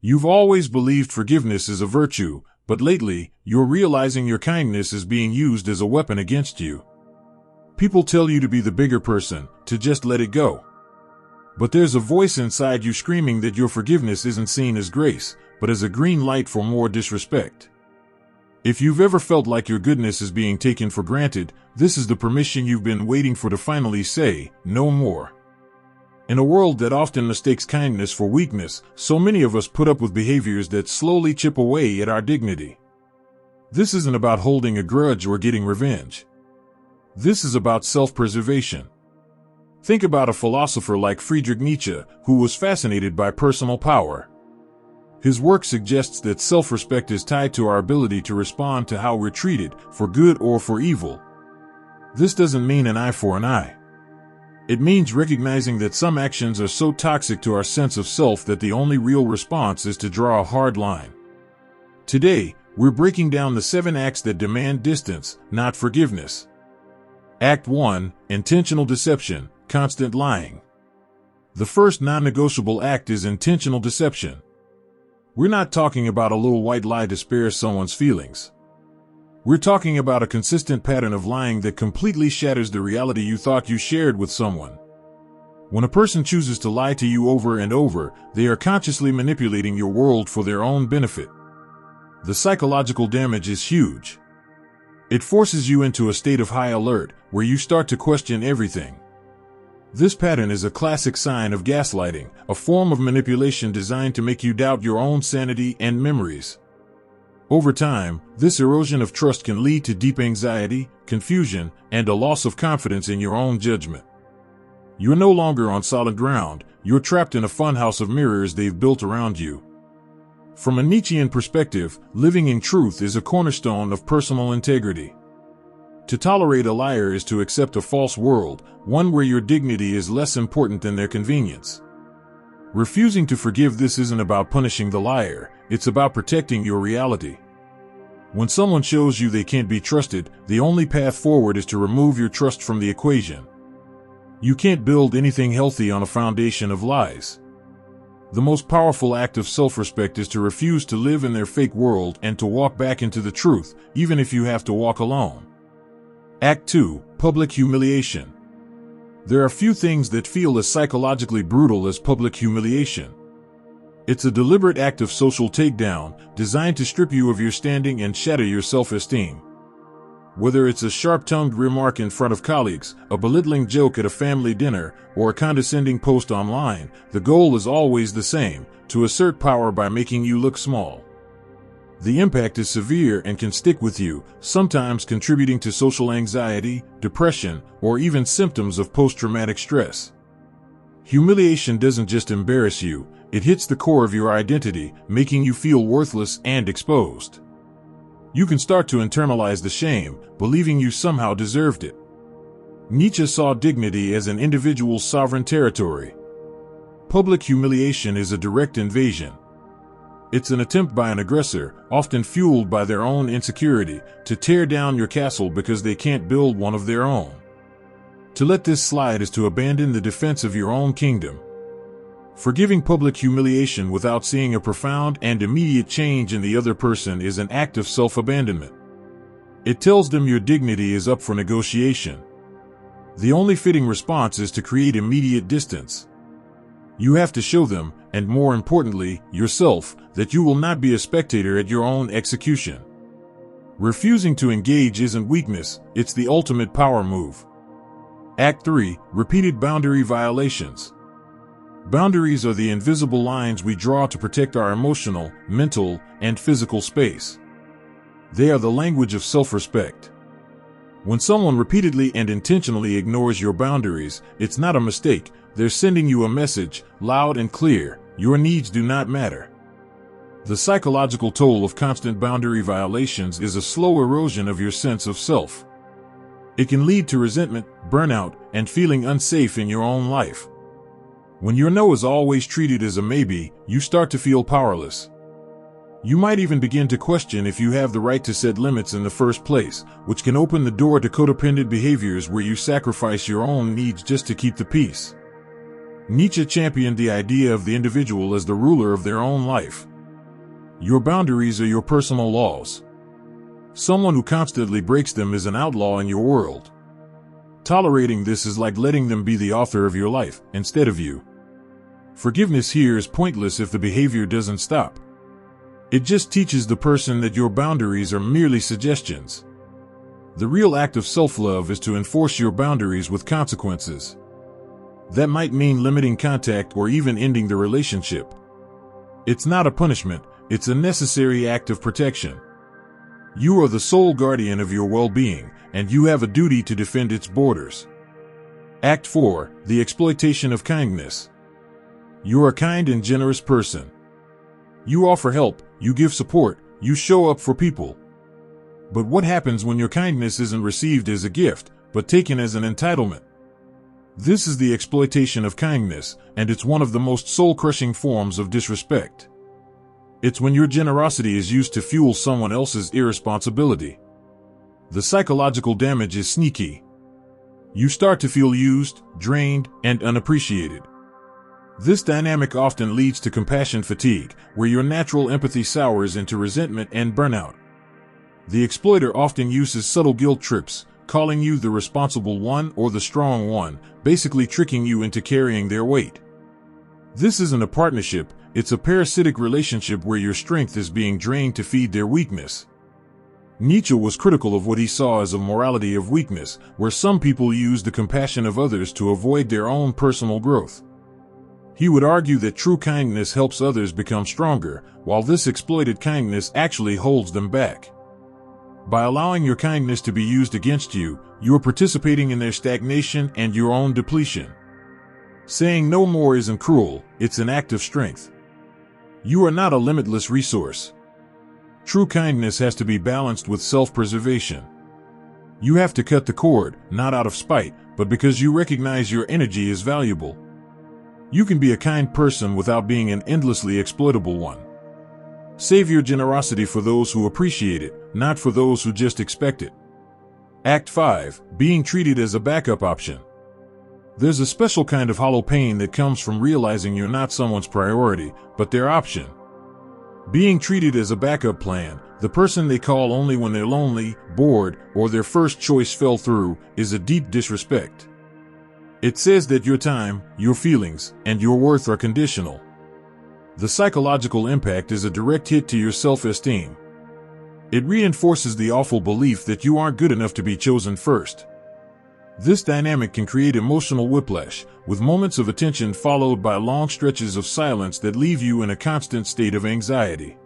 You've always believed forgiveness is a virtue, but lately, you're realizing your kindness is being used as a weapon against you. People tell you to be the bigger person, to just let it go. But there's a voice inside you screaming that your forgiveness isn't seen as grace, but as a green light for more disrespect. If you've ever felt like your goodness is being taken for granted, this is the permission you've been waiting for to finally say, no more. In a world that often mistakes kindness for weakness, so many of us put up with behaviors that slowly chip away at our dignity. This isn't about holding a grudge or getting revenge. This is about self-preservation. Think about a philosopher like Friedrich Nietzsche, who was fascinated by personal power. His work suggests that self-respect is tied to our ability to respond to how we're treated, for good or for evil. This doesn't mean an eye for an eye. It means recognizing that some actions are so toxic to our sense of self that the only real response is to draw a hard line. Today, we're breaking down the 7 acts that demand distance, not forgiveness. Act 1, intentional deception, constant lying. The first non-negotiable act is intentional deception. We're not talking about a little white lie to spare someone's feelings. We're talking about a consistent pattern of lying that completely shatters the reality you thought you shared with someone. When a person chooses to lie to you over and over, they are consciously manipulating your world for their own benefit. The psychological damage is huge. It forces you into a state of high alert, where you start to question everything. This pattern is a classic sign of gaslighting, a form of manipulation designed to make you doubt your own sanity and memories. Over time, this erosion of trust can lead to deep anxiety, confusion, and a loss of confidence in your own judgment. You're no longer on solid ground, you're trapped in a funhouse of mirrors they've built around you. From a Nietzschean perspective, living in truth is a cornerstone of personal integrity. To tolerate a liar is to accept a false world, one where your dignity is less important than their convenience. Refusing to forgive this isn't about punishing the liar, it's about protecting your reality. When someone shows you they can't be trusted, the only path forward is to remove your trust from the equation. You can't build anything healthy on a foundation of lies. The most powerful act of self-respect is to refuse to live in their fake world and to walk back into the truth, even if you have to walk alone. Act 2, public humiliation. There are few things that feel as psychologically brutal as public humiliation. It's a deliberate act of social takedown, designed to strip you of your standing and shatter your self-esteem. Whether it's a sharp-tongued remark in front of colleagues, a belittling joke at a family dinner, or a condescending post online, the goal is always the same: to assert power by making you look small. The impact is severe and can stick with you, sometimes contributing to social anxiety, depression, or even symptoms of post-traumatic stress. Humiliation doesn't just embarrass you, it hits the core of your identity, making you feel worthless and exposed. You can start to internalize the shame, believing you somehow deserved it. Nietzsche saw dignity as an individual's sovereign territory. Public humiliation is a direct invasion. It's an attempt by an aggressor, often fueled by their own insecurity, to tear down your castle because they can't build one of their own. To let this slide is to abandon the defense of your own kingdom. Forgiving public humiliation without seeing a profound and immediate change in the other person is an act of self-abandonment. It tells them your dignity is up for negotiation. The only fitting response is to create immediate distance. You have to show them, and more importantly, yourself, that you will not be a spectator at your own execution. Refusing to engage isn't weakness, it's the ultimate power move. Act 3, repeated boundary violations. Boundaries are the invisible lines we draw to protect our emotional, mental, and physical space. They are the language of self-respect. When someone repeatedly and intentionally ignores your boundaries, it's not a mistake, they're sending you a message, loud and clear: your needs do not matter. The psychological toll of constant boundary violations is a slow erosion of your sense of self. It can lead to resentment, burnout, and feeling unsafe in your own life. When your no is always treated as a maybe, you start to feel powerless. You might even begin to question if you have the right to set limits in the first place, which can open the door to codependent behaviors where you sacrifice your own needs just to keep the peace. Nietzsche championed the idea of the individual as the ruler of their own life. Your boundaries are your personal laws. Someone who constantly breaks them is an outlaw in your world. Tolerating this is like letting them be the author of your life, instead of you. Forgiveness here is pointless if the behavior doesn't stop. It just teaches the person that your boundaries are merely suggestions. The real act of self-love is to enforce your boundaries with consequences. That might mean limiting contact or even ending the relationship. It's not a punishment, it's a necessary act of protection. You are the sole guardian of your well-being, and you have a duty to defend its borders. Act 4. The exploitation of kindness. You are a kind and generous person. You offer help, you give support, you show up for people. But what happens when your kindness isn't received as a gift, but taken as an entitlement? This is the exploitation of kindness, and it's one of the most soul-crushing forms of disrespect. It's when your generosity is used to fuel someone else's irresponsibility. The psychological damage is sneaky. You start to feel used, drained, and unappreciated. This dynamic often leads to compassion fatigue, where your natural empathy sours into resentment and burnout. The exploiter often uses subtle guilt trips, calling you the responsible one or the strong one, basically tricking you into carrying their weight. This isn't a partnership, it's a parasitic relationship where your strength is being drained to feed their weakness. Nietzsche was critical of what he saw as a morality of weakness, where some people use the compassion of others to avoid their own personal growth. He would argue that true kindness helps others become stronger, while this exploited kindness actually holds them back. By allowing your kindness to be used against you, you are participating in their stagnation and your own depletion. Saying no more isn't cruel, it's an act of strength. You are not a limitless resource. True kindness has to be balanced with self-preservation. You have to cut the cord, not out of spite, but because you recognize your energy is valuable. You can be a kind person without being an endlessly exploitable one. Save your generosity for those who appreciate it, not for those who just expect it. Act 5. Being treated as a backup option. There's a special kind of hollow pain that comes from realizing you're not someone's priority, but their option. Being treated as a backup plan, the person they call only when they're lonely, bored, or their first choice fell through, is a deep disrespect. It says that your time, your feelings, and your worth are conditional. The psychological impact is a direct hit to your self-esteem. It reinforces the awful belief that you aren't good enough to be chosen first. This dynamic can create emotional whiplash, with moments of attention followed by long stretches of silence that leave you in a constant state of anxiety.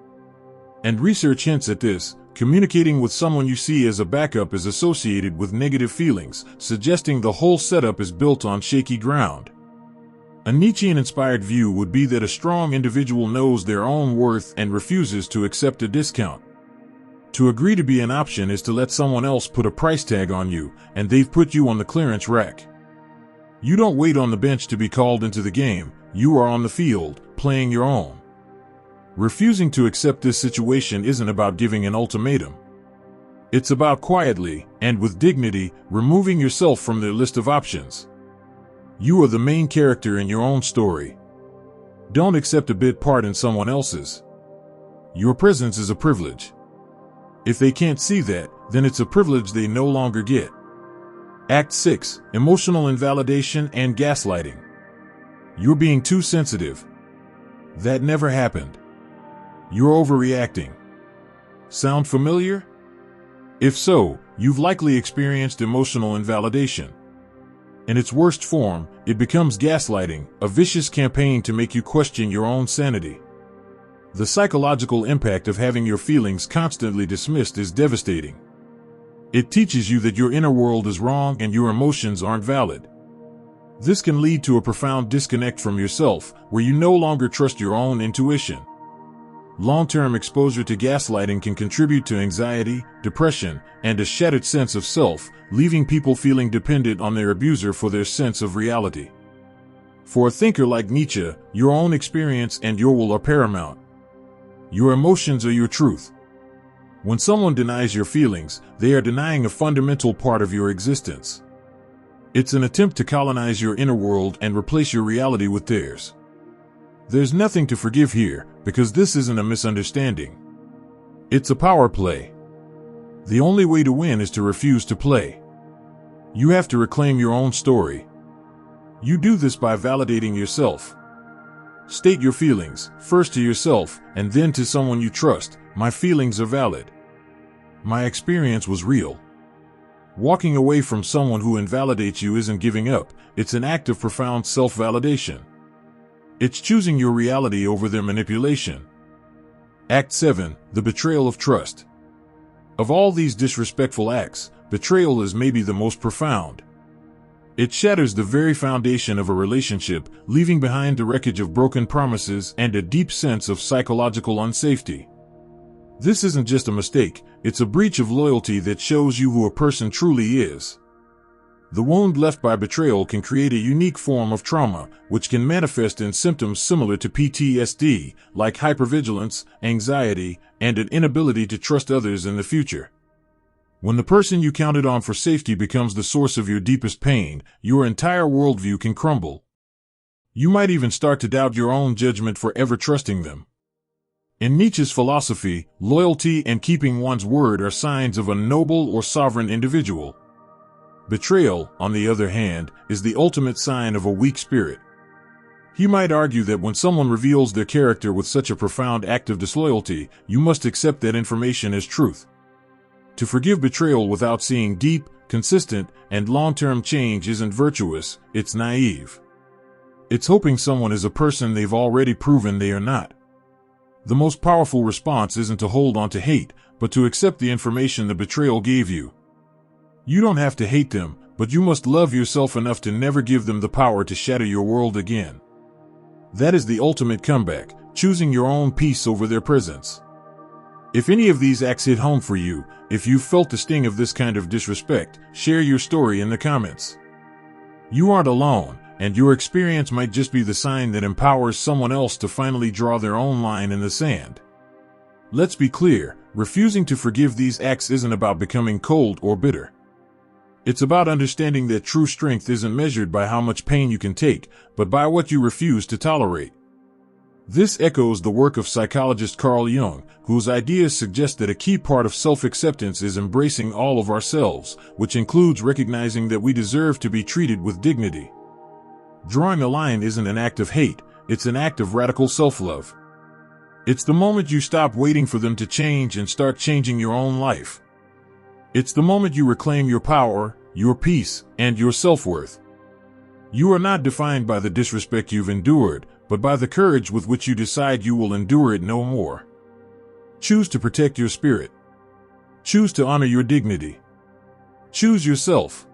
And research hints at this. Communicating with someone you see as a backup is associated with negative feelings, suggesting the whole setup is built on shaky ground. A Nietzschean-inspired view would be that a strong individual knows their own worth and refuses to accept a discount. To agree to be an option is to let someone else put a price tag on you, and they've put you on the clearance rack. You don't wait on the bench to be called into the game, you are on the field, playing your own. Refusing to accept this situation isn't about giving an ultimatum. It's about quietly, and with dignity, removing yourself from their list of options. You are the main character in your own story. Don't accept a bit part in someone else's. Your presence is a privilege. If they can't see that, then it's a privilege they no longer get. Act 6. Emotional invalidation and gaslighting. You're being too sensitive. That never happened. You're overreacting. Sound familiar? If so, you've likely experienced emotional invalidation. In its worst form, it becomes gaslighting, a vicious campaign to make you question your own sanity. The psychological impact of having your feelings constantly dismissed is devastating. It teaches you that your inner world is wrong and your emotions aren't valid. This can lead to a profound disconnect from yourself, where you no longer trust your own intuition. Long-term exposure to gaslighting can contribute to anxiety, depression, and a shattered sense of self, leaving people feeling dependent on their abuser for their sense of reality. For a thinker like Nietzsche, your own experience and your will are paramount. Your emotions are your truth. When someone denies your feelings, they are denying a fundamental part of your existence. It's an attempt to colonize your inner world and replace your reality with theirs. There's nothing to forgive here, because this isn't a misunderstanding. It's a power play. The only way to win is to refuse to play. You have to reclaim your own story. You do this by validating yourself. State your feelings, first to yourself, and then to someone you trust. My feelings are valid. My experience was real. Walking away from someone who invalidates you isn't giving up, it's an act of profound self-validation. It's choosing your reality over their manipulation. Act 7, the betrayal of trust. Of all these disrespectful acts, betrayal is maybe the most profound. It shatters the very foundation of a relationship, leaving behind the wreckage of broken promises and a deep sense of psychological unsafety. This isn't just a mistake, it's a breach of loyalty that shows you who a person truly is. The wound left by betrayal can create a unique form of trauma, which can manifest in symptoms similar to PTSD, like hypervigilance, anxiety, and an inability to trust others in the future. When the person you counted on for safety becomes the source of your deepest pain, your entire worldview can crumble. You might even start to doubt your own judgment for ever trusting them. In Nietzsche's philosophy, loyalty and keeping one's word are signs of a noble or sovereign individual. Betrayal, on the other hand, is the ultimate sign of a weak spirit. He might argue that when someone reveals their character with such a profound act of disloyalty, you must accept that information as truth. To forgive betrayal without seeing deep, consistent, and long-term change isn't virtuous, it's naive. It's hoping someone is a person they've already proven they are not. The most powerful response isn't to hold on to hate, but to accept the information the betrayal gave you. You don't have to hate them, but you must love yourself enough to never give them the power to shatter your world again. That is the ultimate comeback, choosing your own peace over their presence. If any of these acts hit home for you, if you've felt the sting of this kind of disrespect, share your story in the comments. You aren't alone, and your experience might just be the sign that empowers someone else to finally draw their own line in the sand. Let's be clear, refusing to forgive these acts isn't about becoming cold or bitter. It's about understanding that true strength isn't measured by how much pain you can take, but by what you refuse to tolerate. This echoes the work of psychologist Carl Jung, whose ideas suggest that a key part of self-acceptance is embracing all of ourselves, which includes recognizing that we deserve to be treated with dignity. Drawing a line isn't an act of hate, it's an act of radical self-love. It's the moment you stop waiting for them to change and start changing your own life. It's the moment you reclaim your power, your peace, and your self-worth. You are not defined by the disrespect you've endured, but by the courage with which you decide you will endure it no more. Choose to protect your spirit. Choose to honor your dignity. Choose yourself.